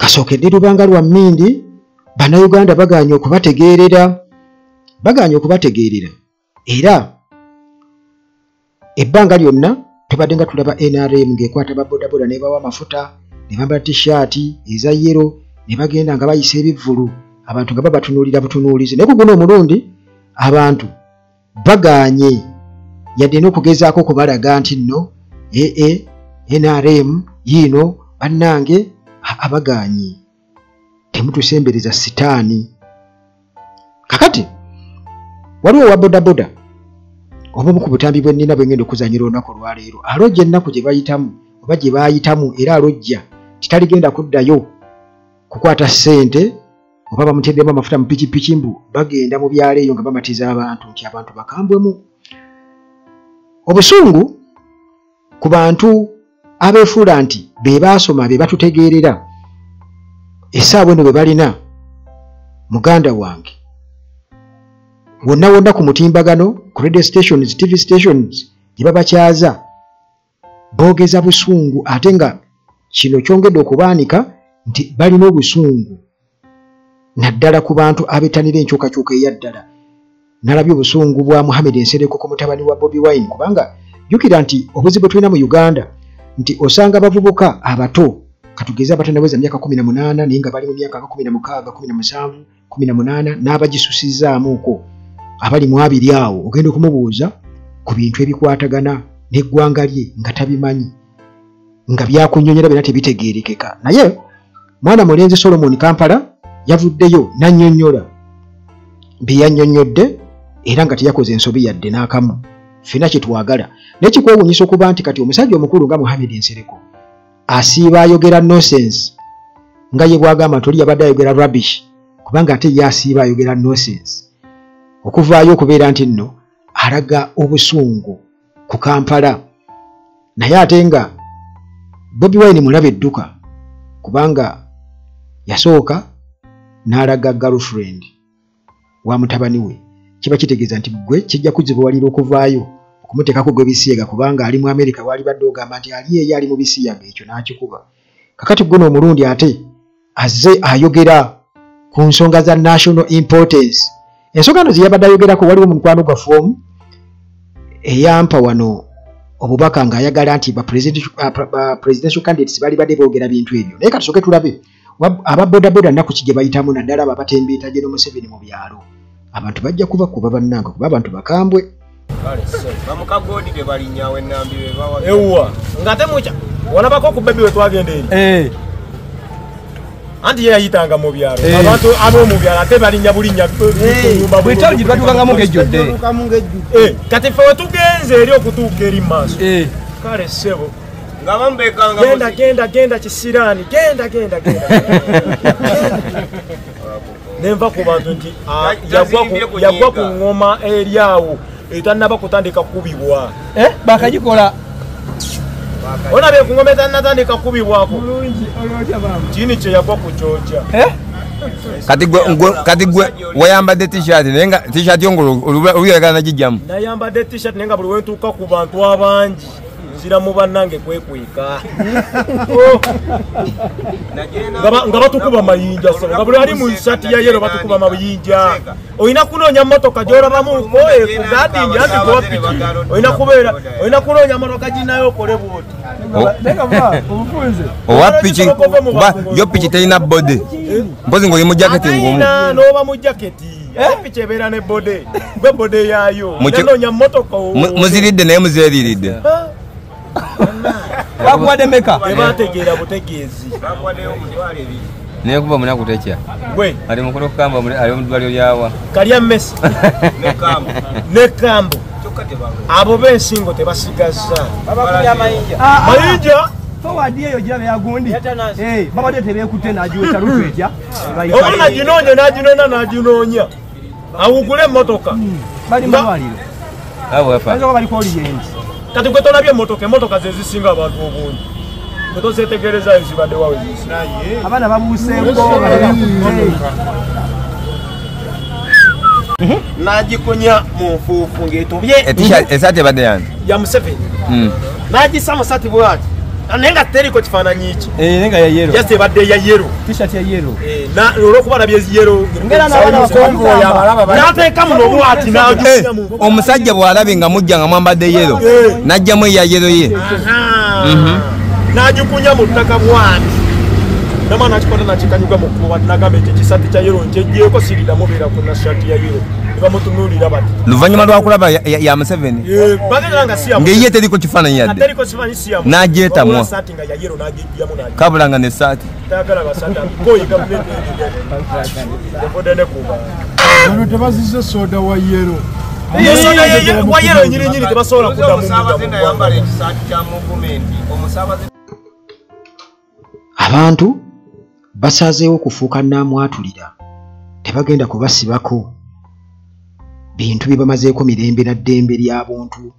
kasookedde Lubanga lwa Mmindi bannayuganda baganye okubategeerera era ebbanga lyonna tubadde nga tulaba NRM ng'ekwata babodaboda ne bawa amafuta ne bambala t-shirt eza yero ne bagenda nga bayisa ebivvulu abantu nga babatunuulira butunuulizi naye ku guno omulundi abantu baganye yadde n'okugezaako okubalaga nti nno NRM yiino bannange abaganye temutusembereza sitaani. Kakati waliwo wa bodaboda obumu ku butambi bwennina bwe ngenda okuzanyira olunaku olwaleero alojja ennaku gye bayitamu oba gye baayitamu era alojja titaligenda kuddayo kukwata ssente oba bamuteddemu amafuta mu pikipiki mbu bagenda mu byalo eyo nga bamatiza abantu nti abantu bakambwemu. Obusungu ku bantu abeefuula nti be baasoma be batutegeerera essaawa eno bwe balina muganda wange wonna ku mutimbagano ku radio stations TV stations gye babakyaza boogeza busungu ate nga kino kyongedde okubaanika nti balina obusungu naddala ku bantu abettanira enkyukakyuka eyaddala. Nalabye obusungu bwa Mohamed Nsereko ku mutabani wa Bobi Wine kubanga jjukira nti obuzibu tulina mu Uganda nti osanga abavubuka abato katugeze abatanaweza myaka 18 naye nga bali mu myaka 16, 17, 18 n'abagisusizaamuuko abali mu abiri awo ogenda okumubuuza ku bintu ebikwatagana n'eggwanga lye nga tabimanyi nga byakunnyonnyera byonna tebitegeerekeka. Naye mwana mulenzi Solomon Kampala yavuddeyo n'annyonnyola bye yannyonnyodde era nga teyakoze ensobi yadde n'akamu ffenna kye twagala. N'ekikwewuunyisa okuba nti kati omusajja omukulu nga Mohamed Nsereko asiiba ayogera nonsense nga ye bwagamba nti oli yabadde ayogera rubbish kubanga ate ye asiiba ayogera nonsense okuvaayo okubeera nti nno alaga obusungu ku Kampala. Naye ate nga Bobi Wine mulaba edduka kubanga yasooka n'alaga girlfriend wa mutabani we kiba kitegeeza nti gwe kijja kuzibuwalira okuvaayo okumuteekako gwe bisiyaga kubanga ali mu America wali badde ogamba nti ali eyo ali mu bisiyaga ekyo n'akikuba. Kakati guno omulundi ate azze ayogera ku nsonga za national importance. Ensonga no ziyabadde ayogerako waliwo mu mukwano gwa fomu eyampa wano obubaka ng'ayagala nti ba presidential candidates bali badde boogera bintu ebyo. Naye katusooke tulabe ababodaboda nnaku ki gye bayitamu naddala abo abatembeeta General Museveni mu byalo. Abantu bajja kubakuba bannange kuba abantu bakambwe. Bamukagodi balinnyawo ennambi be bawa. Ewwa ngate mucha walabako ku bebi we twagenda eri. Anti ye yayitanga mu byalo. Abantu abo mu byalo ate balinnya bulinnya nyumba bwe taji batukanga mu ngejjodde. Kati fe wetugenze eri okutuuka eri maaso. Kale sebo ngabambekanga genda kisirani genda nemva ku bantu nti yagwa ku ngoma eri awo etannaba kutandika kubibwa bakagikola olabye ku ngoma etannatandika kubibwako kini kye yagwa ku kyoja kati gwe wayambadde t-shirt naye nga t-shirt yongolo oluyagala nagijjamu nayambadde t-shirt naye nga buli wentuuka ku bantu abangi nzira mu bannange kwekweka nga batukuba mayinja so nga buli ali mu shati ya yero batukuba mayinja oyina kunoonya mmotoka gy'olabamu kugadingi anti kuba piki oyina kunoonya mmotoka ginayo okole bwoti owa piki yo piki terina bode mpozi ng'oli mu jaketi ngumu n'oba mu jaketi piki ebeera ne bode gwe bode yaayo yanoonya mmotoka muziridde naye muzeeriridde bakuwadde meka tebategeera butegeezi naye kuba munaku tekya gwe ali mukulu kukamba ali omudwaliro lyawa kalya mmesi nekambo abo b'ensingo tebasigaza mayinja forward eyo gira byagundi babadde tebeekutte n'agiweta lutwetya oba naginoonya awugule emmotoka bali malwaliro bali ku orient kati gwe tolabye emmotoka ze zisinga abantu obungi gwe tozetegereza ezibadde wawe abaana babuuseeko n'agikonya mu nfuufu ng'etobye esaati ebadde yange ya Museveni n'agisa musati bwati Nenga teriko kifaananyi iki. Nenga ya yellow. Just ebadde ya yellow. T-shirt ya yellow. Na olwokuba nabye yellow. Ngera n'abaana bakombo yabalaba. Nateeka muno bwati n'ajusiya mu. Omusajja bw'alabe nga mujja nga mwambadde yellow. Najjamu ya yellow ye. N'ajukunya mu ttaka bwati. Nama nakikola nakikanyuga mu kuba nagamba ekyo kisati kya yellow nkyejjeeko sirida mubeera ku na shirt ya yellow. Bamutunuulira bati. Luvannyuma lwa kulaba ya Museveni. Bagenda nga siya. Ng'eye teriko kifaananyi yadde. Teriko kifaananyi siya. N'agyetamu. Saati nga ya yellow n'agyejjamu n'agyejjamu. Kabula nga ne saati. Tagala basata koyi gavumenti yafodene kuba. Bano tebazize soda wa yellow. Soda wa yellow nyiri tebasobola kuddamu. Omusaabaze nga yambala ekisaati kya muvumenti. Omusaabaze abantu basazeewo kufuuka namwatulira tebagenda kubasibako bintu bibamazeeko mirembe na ddembe ly'abuntu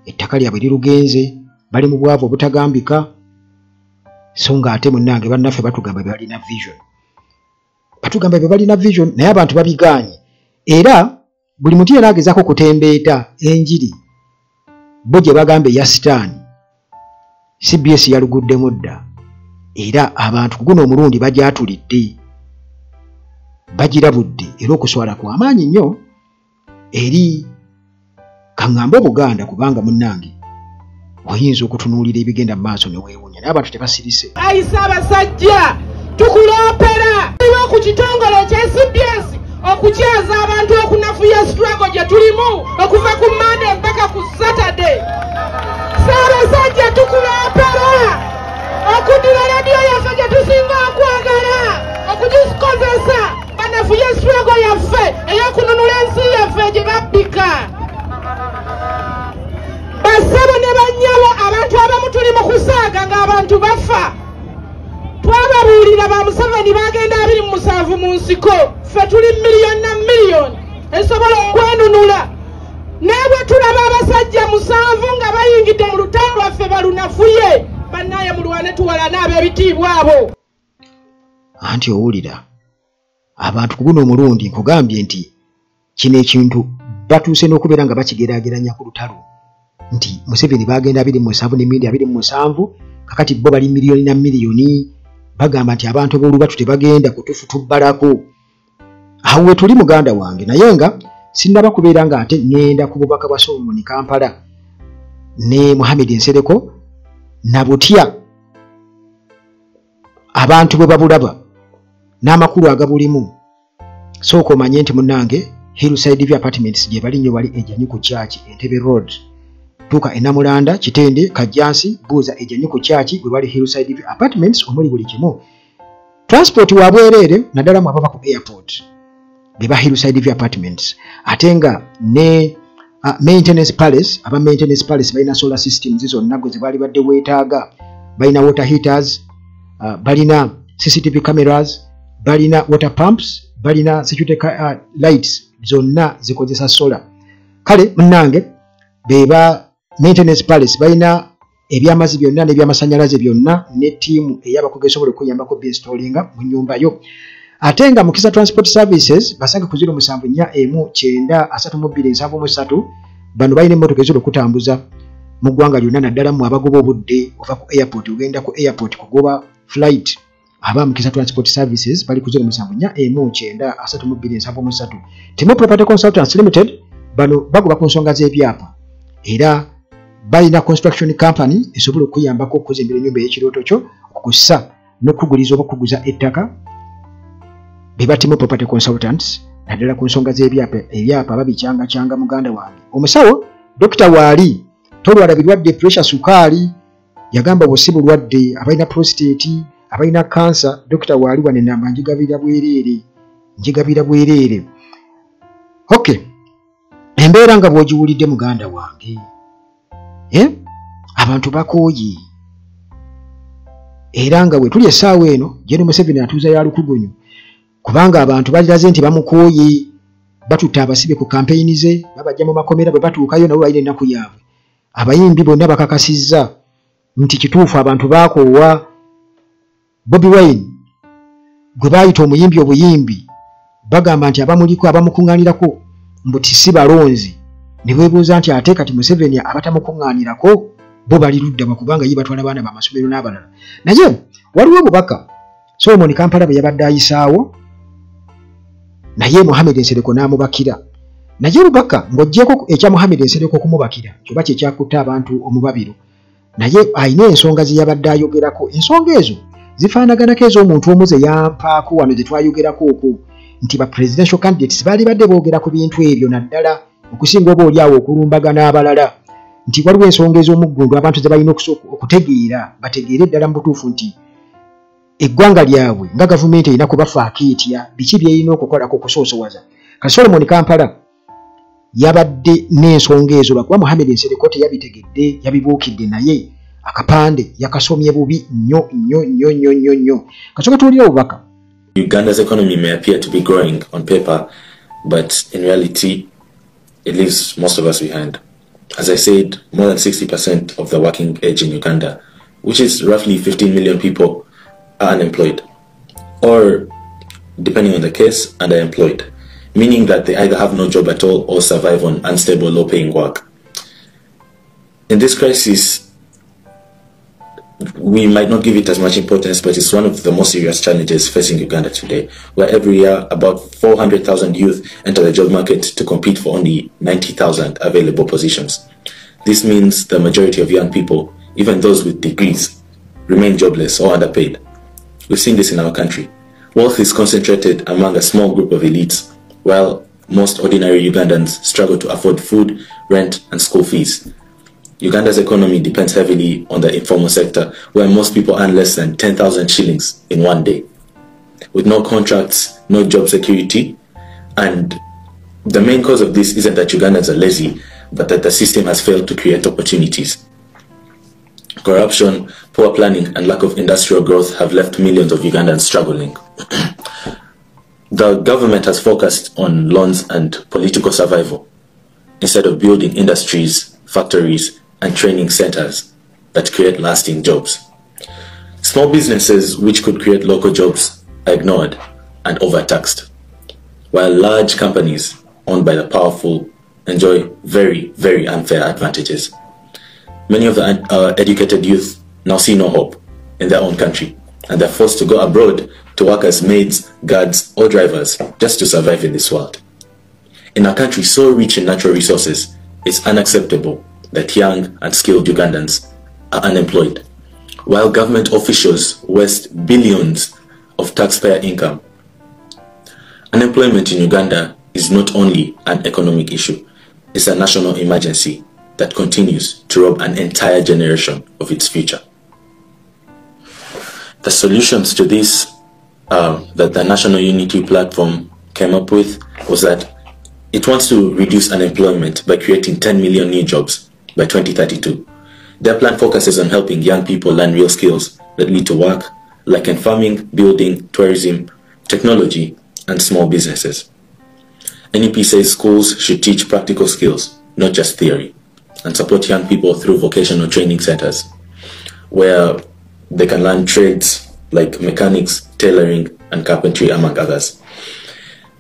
ettaka lyabwe lirugenze bali mu bwavu obutagambika so nga ate munnange bannaffe batugamba bye balina vision batugamba bye balina vision naye abantu babigaanye era buli muntu yena agezaako kutembeeta enjiri bo gye bagamba eya sitaani CBS yaluguddemu dda era abantu guno omulundi bagyatulidde bagirabudde era okuswala kw'amaanyi nnyo eri kaŋŋambe Obuganda kubanga munnange oyinza okutunuulira ebigenda mu maaso ne weewuunya naye abantu tebasirise. Ayisa abasajja tukuloopera iwe ku kitongole kya CBS okukyaza abantu okunafuya struggle gye tulimu okuva ku Monday mpaka ku Saturday. Abasajja tukuloopera okudira radiyo yaffe gye tusinga okwagala okugikozesa banafuye struggle yaffe ey'okununula ensi yaffe gye babbika. Basabo ne bannyawo abantu abamu tuli mu kusaaga ng'abantu bafa. Twababuulira ba Museveni bagenda 27 mu nsiko ffe tuli miliyoni na miliyoni esobola okwenunula. Naye bwe tulaba abasajja 7 nga bayingidde mu lutalo lwaffe balunafuye bannaye mulwane tuwalane ab'ebitiibwa abo. Anti owulira abantu ku guno omulundi nkugambye nti kino ekintu batuuse n'okubeera nga bakigeraageranya ku lutalo nti Museveni bagenda 27 n'emindi 27 kakati bo bali miliyoni na miliyoni bagamba nti abantu b'olubatu tebagenda kutufutubbalako. Awo we tuli muganda wange naye nga sinnaba kubeera nga ate ngenda ku bubaka bwa Solomon Kampala ne Mohamed Nsereko na butya abantu bwe babulaba n'amakulu agabulimu sooka omanye nti munnange Hillside View Apartments gye bali nnyo wali ejjanyi ku Church Entebbe Road tuuka Enamulanda Kitende Kajjansi buuza ejjanyi ku Church bwe bali Hillside View Apartments omuli buli kimu. Transport wa bwereere naddala mu abava ku airport beba Hillside View Apartments ate nga ne Maintenance Palace aba Maintenance Palace balina solar systems zonna gwe bali badde weetaaga balina water heaters balina CCTV cameras balina water pumps balina security lights zonna zikozesa solar. Kale munnange beba Maintenance Palace balina ebyamazi byonna n'ebyamasanyalaze byonna ne ttiimu ey'abakugesobola okuyambako b'installinga mu nnyumba yo. Ate nga Mukisa Transport Services basange ku 0749 bano balina emmotoka ezisobola okutambuza mu ggwanga lyonna naddala mu abagoba obudde ova ku airport ogenda ku airport kugoba flight aba Mukisa Transport Services bali ku 0749 Timo Property Consultants Limited bano bagoba ku nsonga z'ebyapa era balina construction company esobola okuyambako okuzimbira ennyumba y'ekirooto kyo okukussa n'okuguliza oba okuguza ettaka beba Timo Property Consultants naddala ku nsonga z'ebyapa babikyanga muganda wange. Omusawo Dr. Waali tolwala birwadde pressure sukaali yagamba bw'osi bulwadde abalina prostate abalina cancer Dr. Waali wane namba njigabira bwereere. Okay, embeera nga bw'ogiwulidde muganda wange abantu bakooye era nga bwe tuli essaawa eno Gen. Museveni atuuza ya lukugunyu kubanga abantu balaze nti bamukooye batutte abasibe ku kampeyini ze babajja mu makomera bwe batuukayo nabo balina ennaku yaabwe. Abayimbi bonna bakakasizza nti kituufu abantu baakoowa. Bobi Wine gwe baayita omuyimbi obuyimbi bagamba nti abamuliko abamukuŋŋaanirako mbuti si balonzi ne beebuuza nti ate kati Museveni abatamukuŋŋaanirako bo bali ludda bakubanga ye batwala bana ba masomero n'abalala naye waliwo obubaka Solomon Kampala bwe yabadde ayisaawo naye Mohamed Nsereko n'amubakira naye obubaka ng'oggyeko ekya Mohamed Nsereko kumubakira kyoba kye kyakutta abantu omubabiro naye ayina ensonga ze yabadde ayogerako ensonga ezo zifaanaganako ez'omuntu omu ze yampaako wano ze twayogerako okwo nti ba presidential candidates baali badde boogera ku bintu ebyo naddala okusinga oba oliawo okulumbagana abalala nti waliwo ensonga ez'omuggundu abantu ze balina okutegeera bategeere ddala mu butuufu nti eggwanga lyabwe nga gavumenti erina kubafaako etya biki byerina okukolako okusoosowaza kati Solomon Kampala yabadde n'ensonga ezo lwakuba Mohamed Nsereko teyabitegedde yabibuukidde naye akapande yakasomye bubi nnyo kasooka tuwulira obubaka. Uganda's economy may appear to be growing on paper, but in reality, it leaves most of us behind. As I said, more than 60% of the working age in Uganda, which is roughly 15 million people, are unemployed, or, depending on the case, underemployed, meaning that they either have no job at all or survive on unstable, low-paying work. In this crisis, we might not give it as much importance, but it's one of the most serious challenges facing Uganda today, where every year about 400,000 youth enter the job market to compete for only 90,000 available positions. This means the majority of young people, even those with degrees, remain jobless or underpaid. We've seen this in our country. Wealth is concentrated among a small group of elites, while most ordinary Ugandans struggle to afford food, rent, and school fees. Uganda's economy depends heavily on the informal sector, where most people earn less than 10,000 shillings in one day. With no contracts, no job security, and the main cause of this isn't that Ugandans are lazy, but that the system has failed to create opportunities. Corruption, poor planning, and lack of industrial growth have left millions of Ugandans struggling. The government has focused on loans and political survival, instead of building industries, factories, and training centers that create lasting jobs. Small businesses which could create local jobs are ignored and overtaxed, while large companies owned by the powerful enjoy very, very unfair advantages. Many of the educated youth now see no hope in their own country, and they're forced to go abroad to work as maids, guards, or drivers just to survive in this world. In a country so rich in natural resources, it's unacceptable that young and skilled Ugandans are unemployed, while government officials waste billions of taxpayer income. Unemployment in Uganda is not only an economic issue, it's a national emergency that continues to rob an entire generation of its future. The solutions to this that the National Unity Platform came up with was that it wants to reduce unemployment by creating 10 million new jobs by 2032. Their plan focuses on helping young people learn real skills that lead to work, like in farming, building, tourism, technology, and small businesses. NUP says schools should teach practical skills, not just theory, and support young people through vocational training centers, where they can learn trades like mechanics, tailoring, and carpentry, among others.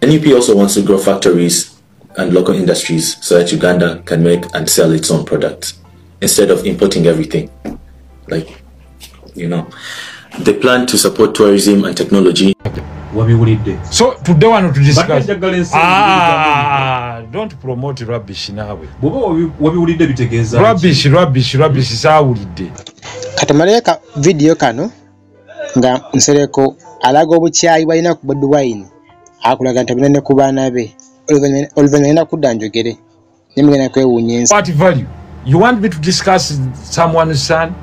NUP also wants to grow factories and local industries so that Uganda can make and sell its own products instead of importing everything. Like, you know, they plan to support tourism and technology. So today I want to discuss. Don't promote rubbish now. Rubbish sawulidde. Katamaleka video kano nga Nsereko alaga obuchayi balina ku Bobi Wine akulaga nti binene ku baana be oluvanyuma kudanjogere nimugenda kwewunyenza. What value? You want me to discuss someone's son?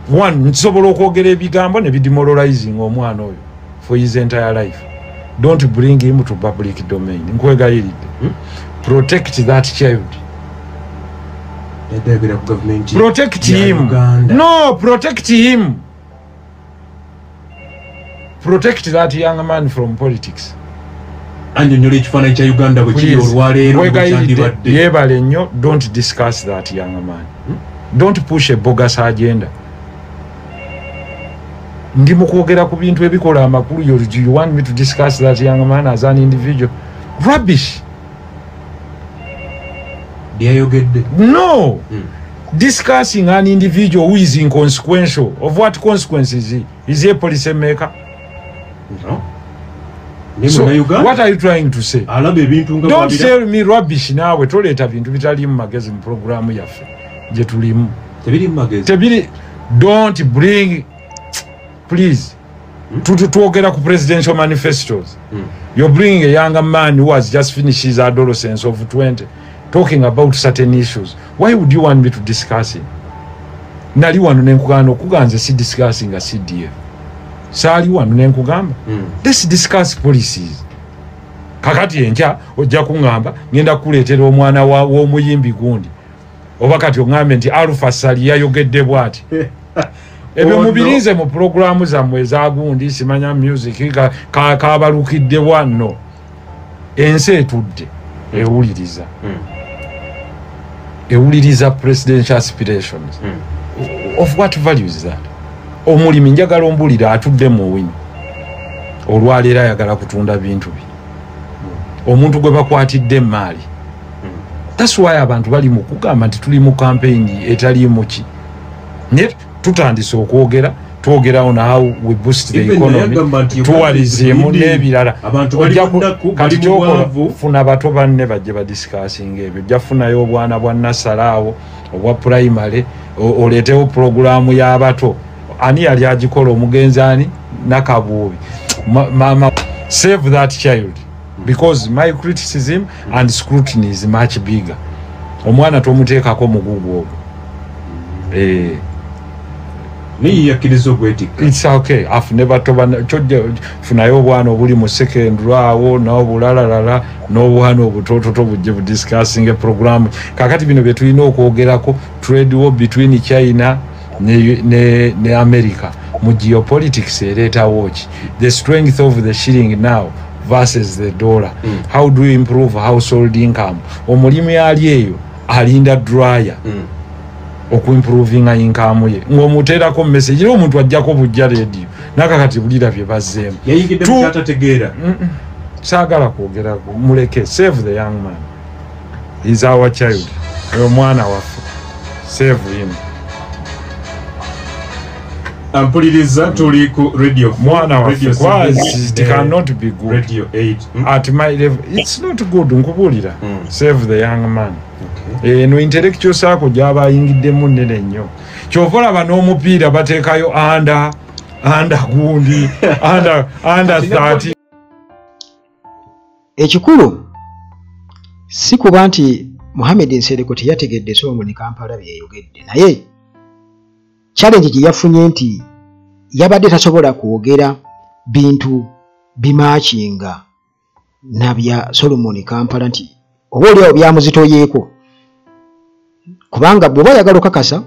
One, nsobola okwogera ebigambo ne bidemoralizing omwana oyo for his entire life. Don't bring him to public domain. Nkwegayiridde. Protect that child. Protect him. No, protect him. Protect that young man from politics. And you know ekifaananyi kya Uganda bwe kiri olwaleero bwekyandibadde. Yeebale nnyo, don't discuss that young man. Don't push a bogus agenda. Ndi mukwogera ku bintu ebikola amakulu. You want me to discuss that young man as an individual? Rubbish. Byayogedde. No. discussing an individual who is inconsequential. Of what consequence is he? Is he a policy maker? No. So, what are you trying to say? Don't tell me rubbish now. We told it to Vitalium magazine program. Don't bring, please, to talk about presidential manifestos. You're bringing a younger man who has just finished his adolescence of 20, talking about certain issues. Why would you want me to discuss it? Nali wanu nenkugano kuganze si discussing a CDF. Sali wanu nenkugamba. Let's discuss policies. Kakati encha ojja kungamba ngenda kuletera omwana wo muyimbi gundi. Obakati ongambe nti Alpha Sali yayogedde bwati. Ebyo mubirize mu programu zammwe ezagundi simanya music kabalukidde wano. Ensi etudde ewuliriza. Ewuliriza presidential aspirations. Of what value is that? Omulimi njagala ombulira atudde mu wini. Olwaleera ayagala kutunda bintu bi. Omuntu gwe bakwatidde maali. That's why abantu bali mu kugamba nti tuli mu campaign etali muki. Ne tutandise okwogera twogerawo na how we boost the economy. Tourism n'ebirala. Kati kyokola funa bato banne bajje ba discussing ebyo. Jafunayo obwana bwa Nasarawo obwa primary oletewo programu y'abato. Ani yali agikola omugenzi ani Nakabubi. Mama, save that child. Because my criticism and scrutiny is much bigger. Omwana tomuteekako mugugu ogwo. It's okay. I've never told funayo obwana obuli mu second rawo n'obulalala n'obwana obutototo bujje bu discussing a program. Kakati bino betulina okwogerako trade war between China ne America. Mu geopolitics ereta watch. The strength of the shilling now versus the dollar. How do we improve household income? Omulimi ali eyo alinda dryer. Okuimproving income ye. Ngomuterako message ero omuntu ajjako bujja radio. Nakakati bulira bye bazzeemu. Yayingidde mu katategeera. Saagala kwogera muleke. Save the young man. He's our child. Omwana waffe. Save him. Ampuliriza tuli ku radio 4. Mwana waffe. It cannot be good. Radio 8. At my level, it's not good. Nkubulira. Save the young man. No intellectual sako gyaba ayingiddemu nnene nnyo. Kyova olaba n'omupiira bateekayo under gundi under 30. Ekikulu si kuba nti Mohamed Nsereko teyategedde Solomon Kampala bye yayogedde, naye challenge gye yafunye nti yabadde tasobola kwogera bintu bimakinga nabya Solomon Kampala nti oba oliawo byamuzitoyeeko. Kubanga bw'oba yagala okakasa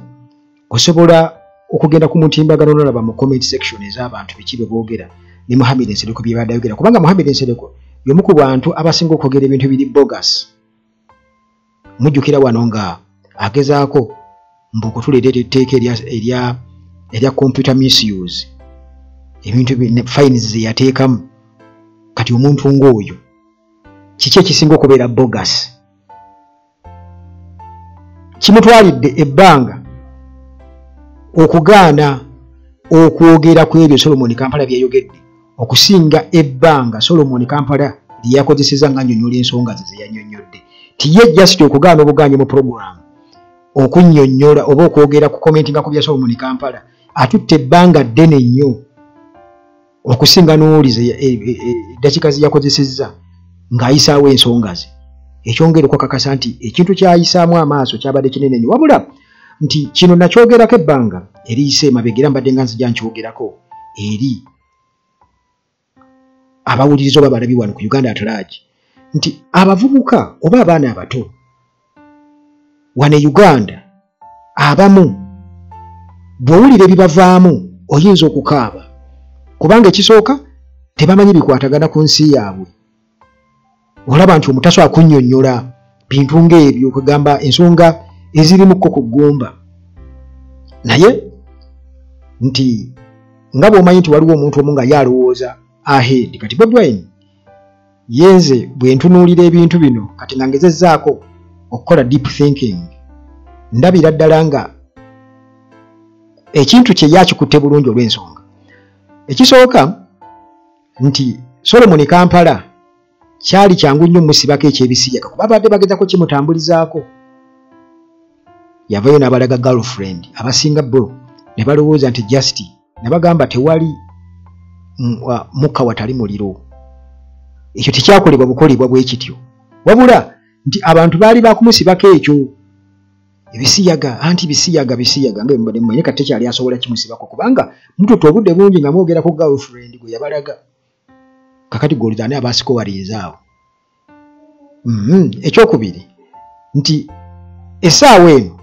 osobola okugenda ku mutimbagano n'olaba mu comment section ez'abantu biki bye boogera ne Mohamed Nsereko bye badde ayogera. Kubanga Mohamed Nsereko y'omu ku bantu abasinga okwogera ebintu biri bogus. Mujjukira wano nga agezaako mbuko tuleetera etteeka erya computer misuse. Ebintu fines ze yateekamu. Kati omuntu ng'oyo kiki ekisinga okubeera bogus? Kimutwalidde ebbanga okugaana okwogera ku ebyo Solomon Kampala byayogedde okusinga ebbanga Solomon Kampala lyakozeseza nga nnyonnyola ensonga ze yannyonnyodde. Tiye just okugaana obugaanyi mu program okunnyonnyola oba okwogera ku commentinga ku bya Solomon Kampala atutte ebbanga ddene nnyo okusinga n'owuliza eddakiika ze yakozesezza ng'ayisaawo ensonga ze. Ekyongera okwakakasa nti ekintu kyayisaamu amaaso kyabadde kinene nnyo, wabula nti kino nakyogerako ebbanga eriyise emabega era mbadde nga nzija nkyogerako eri abawuliriza oba balabi wano ku Uganda at large nti abavubuka oba abaana abato wano e Uganda abamu bw'owulira ebibavaamu oyinza okukaaba kubanga ekisooka tebamanyi bikwatagana ku nsi yaabwe. Olaba nti omutaso akunnyonnyola bintu ng'ebyo okugamba ensonga ezirimuko ku ggumba, naye nti nga bw'omanyi nti waliwo omuntu omu nga yalowooza ahead. Kati Bobi Wine yenze bwe ntunuulira ebintu bino kati nga ngezezzaako okukola deep thinking ndabira ddala nga ekintu kye yakikutte bulungi olw'ensonga. Ekisooka nti Solomon Kampala kyali kyangu nnyo musibako ekyebisiyaga kuba abadde bagezako kimutambulizaako. Yavayo n'abalaga girlfriend abasinga bo ne balowooza nti just ne bagamba tewali mukka watali muliro. Ekyo tekyakolebwa bukolebwa bwe kityo, wabula nti abantu baali bakumusibako ekyo ebisiyaga anti bisiyaga nga mbadde mmanye kati tekyali asobola kimusibako kubanga mututu obudde bungi nga mwogera ku girlfriend gwe yabalaga. Kakati golizane abasiko walinzaawo. Ekyokubiri nti essaawa eno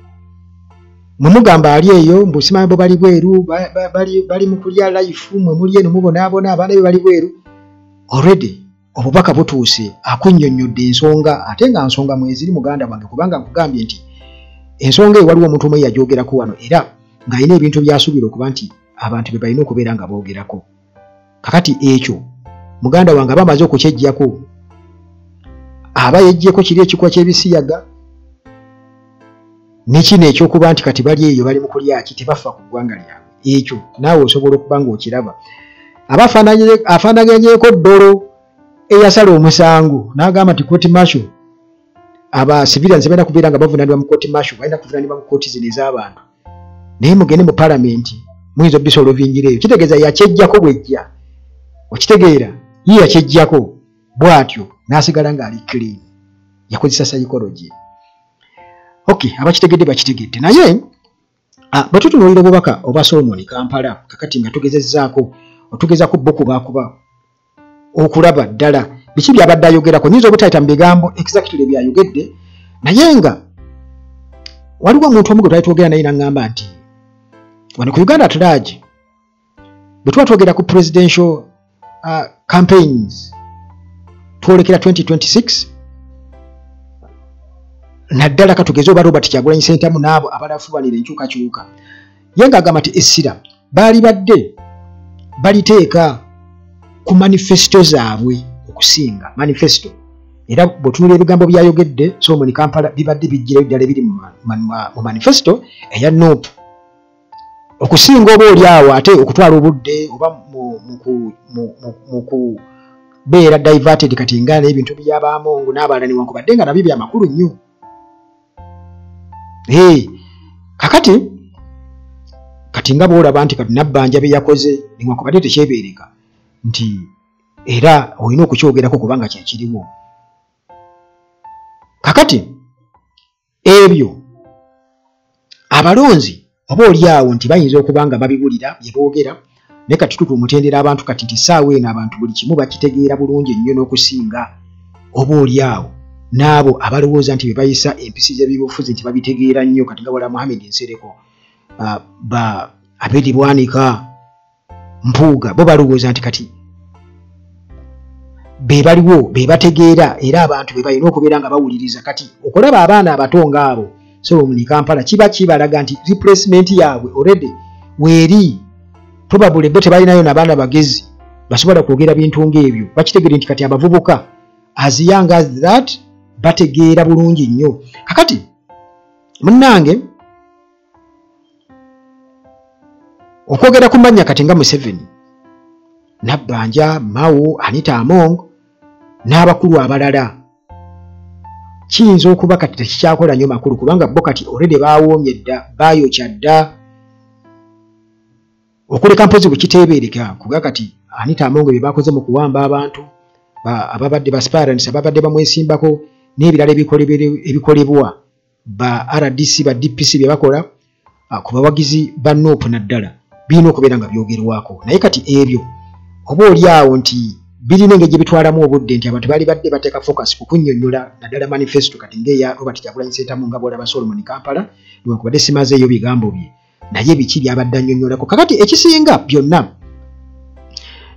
mwe mugamba ali eyo mbusimanyi bo bali bweru bali mu kulya life mwe muli eno mubonaabona abaana be bali bweru already obubaka butuuse akunnyonnyodde ensonga ate nga nsonga mweziri muganda wange kubanga nkugambye nti ensonga waliwo omuntu omwe yagyogerako wano era ng'alina ebintu byasuubira okuba nti abantu be balina okubeera nga boogerako. Kakati ekyo muganda wange aba amaze okukyejjako aba yejjeko kiri ekikwa ky'ebisiyaga nekino ekyokuba nti kati bali eyo bali mu kulyaki tebafa ku ggwanga lyabwe. Ekyo naawe osobola okuba ng'okiraba. Afaanaganyeeko ddolo eyasala omusango n'agamba nti kooti masho aba civilians balina kubeera nga bavunaanibwa mu kooti masho balina kuvunaanibwa mu kooti zino ez'abantu naye mugende mu palamenti muyinza obisolovingira eyo kitegeeza yakyejjako bwejja okitegeera ye yakyejjako bw'atyo n'asigala ng'ali clean yakozesa psychology. Okay, abakitegedde bakitegedde naye bwe tutunuulira obubaka obwa Solomon Kampala kakati nga otugezako bo kubakuba okulaba ddala biki byabadde ayogerako. Nyinza obutayita mu bigambo exactly byayogedde naye nga waliwo omuntu omu gwe twali twogera naye n'aŋŋamba nti wano ku Uganda tulagi bwe tuba twogera ku presidential campaigns twolekera 2026 naddala katugeze oba Robert Kyagulanyi Ssentamu n'abo abalafubanira enkyukakyuka ye ng'agamba nti essira baali badde baliteeka ku manifesto zaabwe okusinga manifesto era bw'otunula ebigambo byayogedde Solomon Kampala bibadde bijjirayo ddala ebiri mu manifesto eya NUP okusinga oba oli awo ate okutwala obudde oba mu kubeera diverted kati nga n'ebintu by'abaamongo n'abalala newankubadde nga nabyo byamakulu nnyo. Kati nga bw'olaba nti kati Nabbanja bye yakoze newankubadde tekyebeereka nti era olina okukyogerako kubanga kyekiriwo. Kakati ebyo abalonzi oba oli awo nti bayinza okuba nga babiwulira bye boogera naye kati tutumutendera abantu kati nti ssaawa eno abantu buli kimu bakitegeera bulungi nnyo n'okusinga oba oli awo n'abo abalowooza nti bye bayisa empisi z'ebyobufuzi nti babitegeera nnyo kati nga wala Mohamed Nsereko Abedi Bwanika Mpuuga bo balowooza nti kati be baliwo be bategeera era abantu be balina okubeera nga bawuliriza. Kati okulaba abaana abato ng'abo Solomon Kampala kiba kibalaga nti replacement yaabwe already weeri probably bo tebalinayo n'abaana bagezi basobola kwogera bintu ng'ebyo bakitegere nti kati abavubuka as young as that bategeera bulungi nnyo. Kakati munnange okwogera ku mannya kati nga Museveni Nabbanja Mao Anita Among n'abakulu abalala kiyinza okuba kati tekikyakola nnyo makulu kubanga bo kati already bawoomye dda bayokya dda okuleka mpozi bwe kiteebereka kuga kati Anita Among bye bakoze mu kuwamba abantu ababadde basparans ababadde bamwesimbako n'ebirala ebikolebwa ba RDC ba DPC bye bakola ku bawagizi ba NUP naddala birina okubeera nga byogerwako. Naye kati ebyo oba oli awo nti birina engeri gye bitwalamu obudde nti abantu baali badde bateeka focus ku kunnyonnyola naddala manifesto kati ng'eya Robert Kyagulanyi Ssentamu nga bw'olaba Solomon Kampala newankubadde simazeeyo bigambo bye naye biki byabadde annyonnyolako. Kakati ekisinga byonna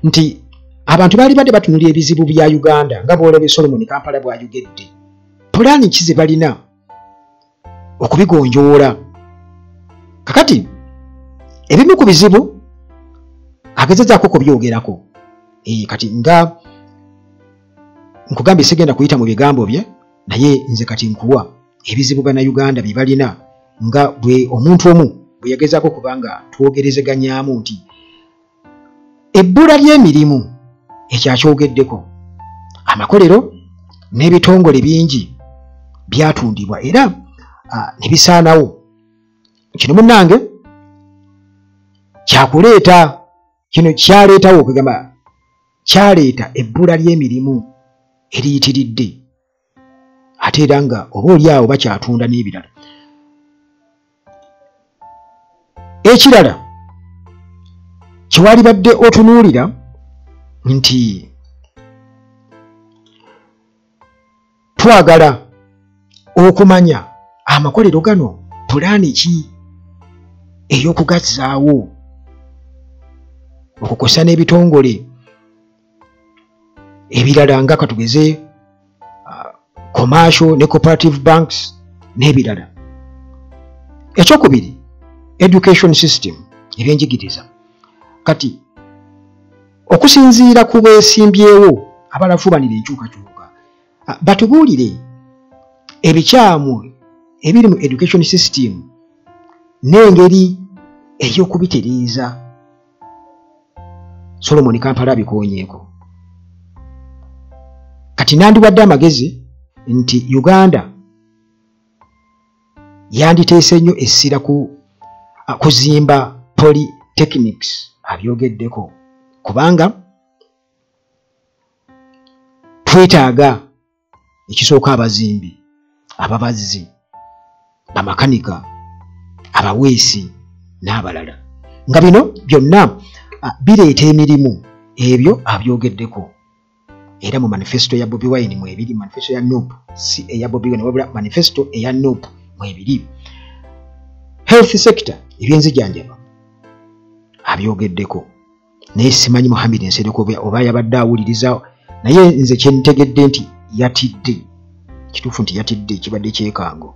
nti abantu baali badde batunulira ebizibu bya Uganda nga bw'olabye Solomon Kampala bw'ayogedde pulaani ki ze balina okubigonjoola. Kakati ebimu ku bizibu agezezaako kubyogerako kati nga nkugambye sigenda kuyita mu bigambo bye naye nze kati nkuwa ebizibu Bannayuganda bye balina nga bwe omuntu omu bwe yagezaako kubanga twogerezeganyaamu nti ebbula ly'emirimu ekyakyogeddeko amakolero n'ebitongole bingi byatundibwa era ne bisaanawo. Kino munnange kyakuleeta kino kyaleetawo okugamba kyaleeta ebbula ly'emirimu eriyitiridde ate era nga oba oli awo bakyatunda n'ebirala. Ekirala kyewali badde otunuulira nti twagala okumanya amakolero gano pulaani ki ey'okugazzaawo okukosa n'ebitongole ebirala nga katugeze commercial ne cooperative banks n'ebirala. Ekyokubiri, education system, ebyenjigiriza. Kati okusinziira ku beesimbyewo abalafubanira enkyukakyuka batubuulire ebikyamu ebiri mu education system n'engeri ey'okubitereeza. Solomon Kampala abikoonyeeko. Kati nandiwadde amagezi nti Uganda yanditeese nnyo essira kuzimba polytechnics abyogeddeko kubanga twetaaga ekisooka abazimbi, ababazzi, bamakanika, abaweesi n'abalala nga bino byonna bireeta emirimu ebyo abyogeddeko. Era mu manifesto ya Bobi Wine mwebiri, manifesto ya NUP si eya Bobi Wine wabula manifesto eya NUP mwebiri. Health sector, ebyenzijanjaba abyogeddeko. Naye simanyi Mohamed Nsereko oba yabadde awuliriza, naye nze kyentegedde nti yatidde. Kituufu nti yatidde kibadde kyekango.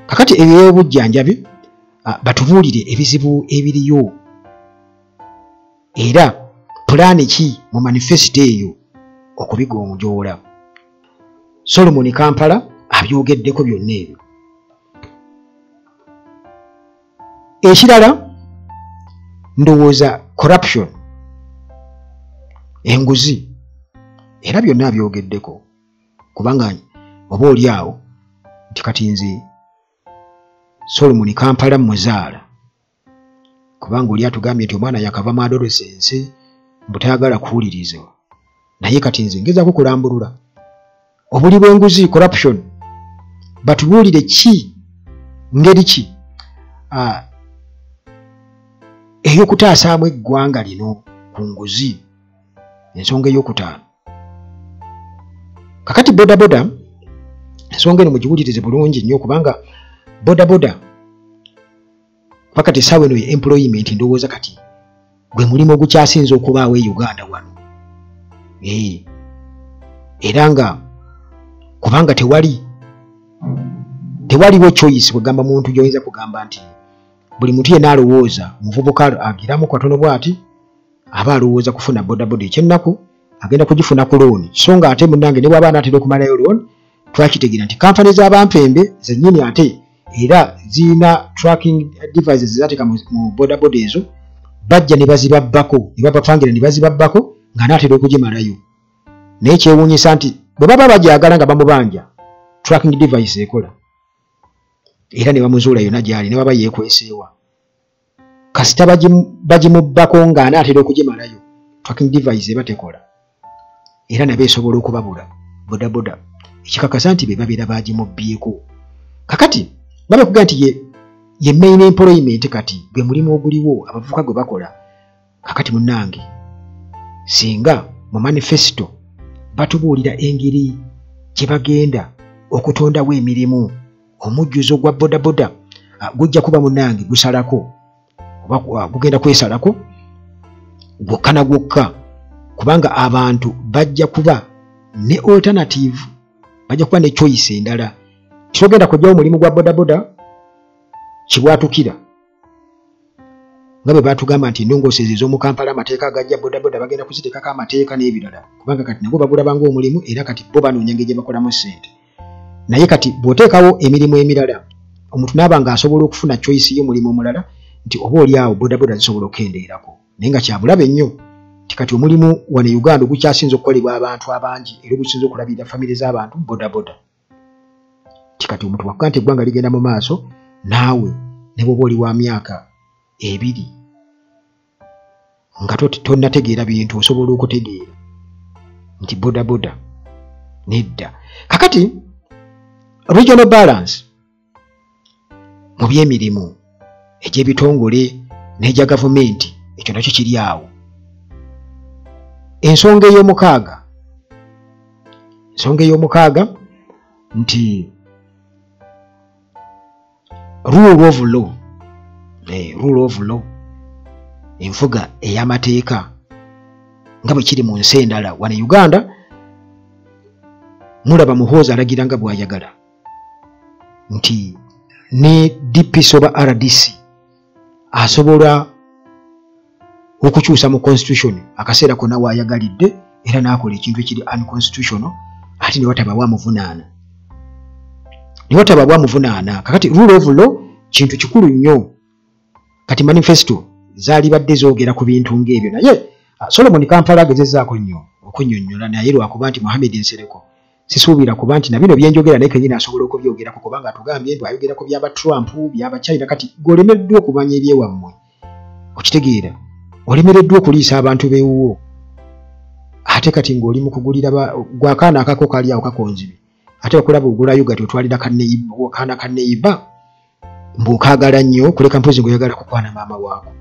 Kakati ebyobujjanjabi batubuulire ebizibu ebiriyo era pulaani ki mu manifesto eyo okubigonjoola. Solomon Kampala abyogeddeko byonna ebyo. Ekirala ndowooza corruption, enguzi, era byonna abyogeddeko kubanga oba oli awo nti kati nze Solomon Kampala muzaala kubanga oli atugambye nti omwana yakava mu adolescence mbutayagala kuwulirizibwa, naye kati nze ngezaako kulambulula obuli bw'enguzi, corruption. Batubuulire ki ngeri ki ey'okutaasaamu eggwanga lino ku nguzi. Ensonga ey'okutaano. Kakati bodaboda, ensonga eno mugiwulirize bulungi nnyo kubanga bodaboda pakati essaawa eno ye employment ndowooza kati gwe mulimu ogukyasinze okubaawo e Uganda wano. Era nga kubanga tewaliwo choice bwegamba muntu gyoyinza kugamba nti buli muntu yenna alowooza muvubuka agiramu katono bw'ati aba alowooza kufuna bodaboda ekyennaku agenda kugifuna ku looni. So nga ate munnange ne bw'aba anaatera okumalayo looni twakitegeera nti kampani z'abampembe zennyini ate era zirina tracking devices zateeka mu bodaboda ezo bajja ne bazibabbako ne babapangira ne bazibabbako ng'anaatera okugimalayo. Naye kyewuunyisa nti bwe baba bagyagala nga bamubanja tracking device ekola era ne bamuzuula yonna gy'ali ne baba yeekweseewa kasita bagimubbako ng'anaatera okugimalayo tracking device eba tekola era nabo esobola okubabula bodaboda ekikakasa nti be babeera bagimubbyeko. Kakati nga bekuga nti ye main employment kati gwe mulimu oguliwo abavubuka gwe bakola. Kakati munnange singa mu manifesto batubuulira engeri gye bagenda okutondawo emirimu, omujjuzo gwa bodaboda gujja kuba munnange gusalako oba gugenda kwesalako gwokka na gwokka kubanga abantu bajja kuba ne alternative, bajja kuba ne choice endala. Kitogenda kujjawo omulimu gwa bodaboda kibwatukira nga bwe batugamba nti endongoosezi ez'omu Kampala amateeka agajja bodaboda bagenda kuziteekako amateeka n'ebirala kubanga kati nabo bagulaba ng'omulimu era kati bo banoonya engeri gye bakolamu ssente. Naye kati bw'oteekawo emirimu emirala omuntu nabanga asobola okufuna choice yo mulimu omulala nti oba oli awo bodaboda zisobola okendeerako naye nga kyabulabe nnyo tikati omulimu wane Uganda ogukyasinza okukolebwa abantu abangi era ogusinza okulabirira famire z'abantu bodaboda tikati omuntu wakuga nti eggwanga ligenda mu maaso naawe ne bwoba oli wa myaka 2 nga tonnategeera bintu osobola okutegeera nti bodaboda nedda kakati regional balance mu byemirimu egy'ebitongole n'egya gavumenti ekyo nakyo kiri awo ensonga ey'omukaaga nti rule of law enfuga ey'amateeka nga bwe kiri mu nsi endala wane Uganda mulaba muhoozi alagira nga bw'ayagala nti ne DPS oba RDC asobola okukyusa mu constitution akaseera konna waayagalidde era n'akola ekintu ekiri unconstitutional ate ne wataba bwamuvunaana kakati rule of law kintu kikulu nnyo kati manifesto zaali badde zoogera ku bintu ng'ebyo naye Solomon Kampala agezezaako nnyo okunnyonnyola naye lwakuba nti Mohamed Nsereko sisuubira kuba nti na bino byenjogera naye kenyini asobola okubyogerako kubanga atugambye nti ayogerako byaba Trump byaba China kati golemeddwa okumanya ebyewammwe okitegeera olemereddwa okuliisa abantu beewuwo ate kati ng'oli mu kugulira gwakaana akako kali awo kakonzibe ate okulaba ogulayo gati otwalira kaana kanneyiba mbw'okaagala nnyo kuleka mpozi ng'oyagala kukwana maama waako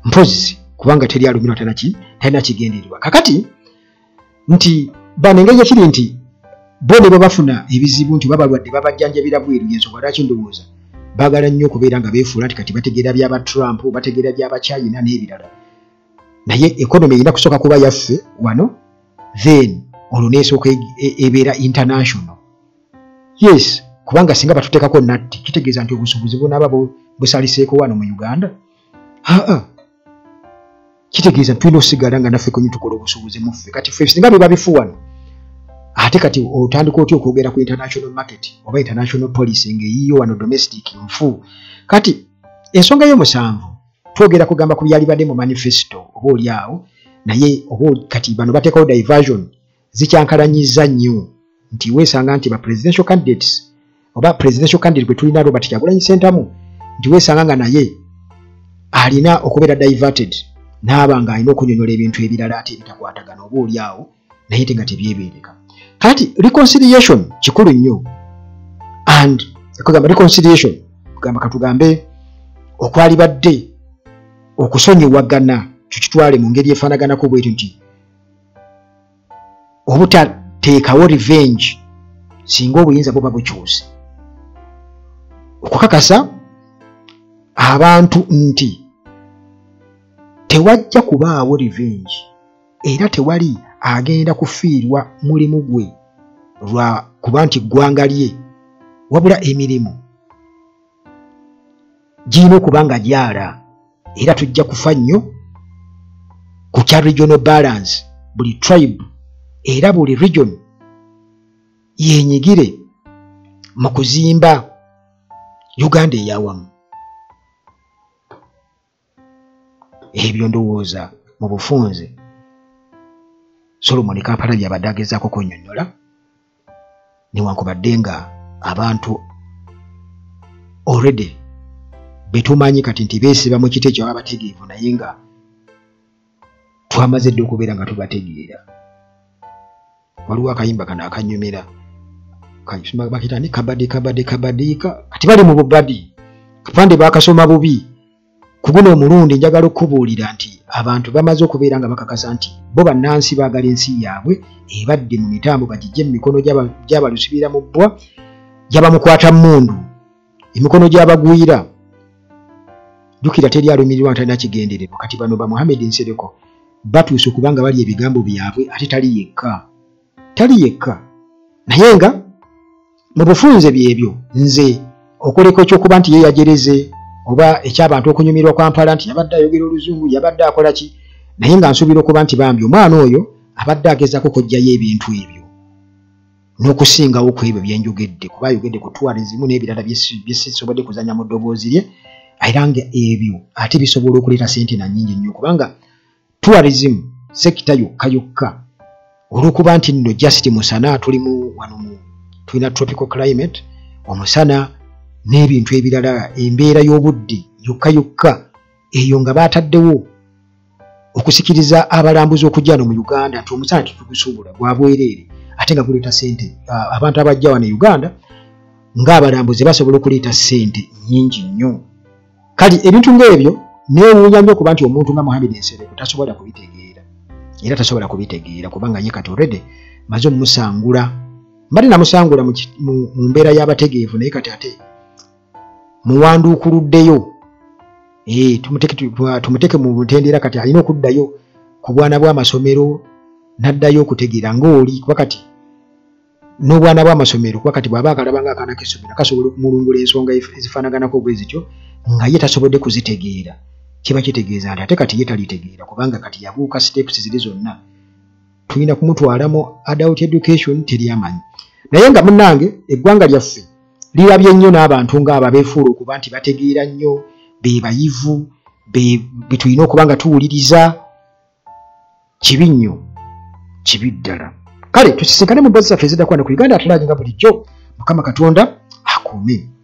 mpozi kubanga teri alumirwa talina kigendererwa kakati nti bano engeri gyekiri nti bo ne bwe bafuna ebizibu nti babalwadde babajjanjabira bweru yensonga lwaki ndowooza baagala nnyo okubeera nga beefuula nti kati bategeera byaba Trump bategeera byaba China n'ebirala naye ekonomi erina kusooka kuba yaffe wano then olwo neesooka ebeera international yes kubanga singa batuteekako natti kitegeeza nti obusuubuzi bunaaba busaliseeko wano mu Uganda kitegeeza nti tulina osigala nga naffe kwenyu tukola obusuubuzi muffe kati ffe singa biba bifu wano ate kati otandika otya okwogera ku international market oba international policy ng'eyiyo wano domestic nfu kati ensonga y'omusanvu twogera kugamba ku byali badde mu manifesto oba oli awo naye oba kati bano bateekawo diversion zikyankalanyiza nnyo nti weesanga nti ba presidential candidates oba presidential candidate gwe tulina Robert Kyagulanyi Ssentamu nti weesanga nga naye alina okubeera diverted naaba nga alina okunyonyola ebintu ebirala ate ebitakwatagana oba oli awo naye te nga tebyebeereka kati reconciliation kikulu nnyo and kugamba reconciliation kugamba katugambe okwali badde okusonyiwagana tukitwale mu ngeri efaanaganako bwetyo nti obutateekawo revenge singa obuyinza buba bukyuse okukakasa abantu nti tewajja kubaawo revenge era tewali agenda kufiirwa mulimu gwe lwa kuba nti ggwanga lye wabula emirimu girina okuba nga gyala era tujja kufa nnyo ku kya regional balance buli tribe era buli region yenyigire mu kuzimba Uganda eyawamu ebyo ndowooza mu bufunze Solomon Kampala byabadde agezaako kunnyonnyola newankubadde nga abantu already betumanyi kati nti beesiba mu kiti ekyo abategeevu naye nga twamaze dde okubeera nga tubategeera waliwo akayimba kano akanyumira bakitani kabadika kati bali mu bubadi kapande bakasoma bubi ku guno omulundi njagala okubuulira nti abantu bamaze okubeera nga bakakasa nti bo bannansi baagala ensi yaabwe ebadde mu mitambo bagijje mu mikono gy'abalusibira mu bbwa gyabamukwata mmundu emikono gy'abagwira jjukira teri alumirirwa ntalina kigendererwa kati bano ba Mohamed Nsereko batuuse okubanga bali ebigambo byabwe ate tali yekka naye nga mu bufunze byebyo nze okoleko ekyokuba nti yeeyagereze oba ekyabantu okunyumirwa Kampala nti yabadde ayogera oluzungu yabadde akola ki naye nga nsuubira okuba nti bambi omwana oyo abadde agezaako kojjayo ebintu ebyo n'okusingawo ku ebyo byenjogedde kuba ayogedde ku tourism n'ebirala byesisobodde kuzanya mu ddoboozi lye era nga ebyo ate bisobola okuleeta ssente na nnyingi nnyo kubanga tourism sekita yokka olw'okuba nti nno just musana tulina tropical climate omusana n'ebintu ebirala embeera y'obudde yokka eyo nga baataddewo okusikiriza abalambuzi okujja no mu Uganda nti omusana tetugusuubula gwa bwereere ate nga guleeta ssente abantu abajja wano Uganda ng'abalambuzi basobola okuleeta ssente nnyingi nnyo kale ebintu ng'ebyo neewuunya nnyo okuba nti omuntu nga Mohamed Nsereko tasobola kubitegeera kubanga ye kati already maze omusangula mbadde namusangula mu mbeera y'abategeevu naye kati ate muwanduukuluddeyo tumuteeke mu butendera kati alina okuddayo ku bwana bw'amasomero n'addayo okutegeera ng'oli kuba kati n'obwana bw'amasomero kuba kati bw'aba akalaba ng'akaana k'essomero kasobola okumulungula ensonga ezifaanaganako bwe zityo nga ye tasobodde kuzitegeera kiba kitegeeza nti ate kati ye talitegeera kubanga kati yabuuka steps ziri zonna tulina kumutwalamu adult education teryamanyi naye nga munnange eggwanga lyaffe lirabye nnyo n'abantu ng'abo abeefuula okuba nti bategeera nnyo bebayivu betulina okuba nga tuwuliriza kibi nnyo kibi ddala kale tusisinkane mu mboozi zaffe eziddako wano ku Uganda At Large nga bulijjo Mukama Katonda akuume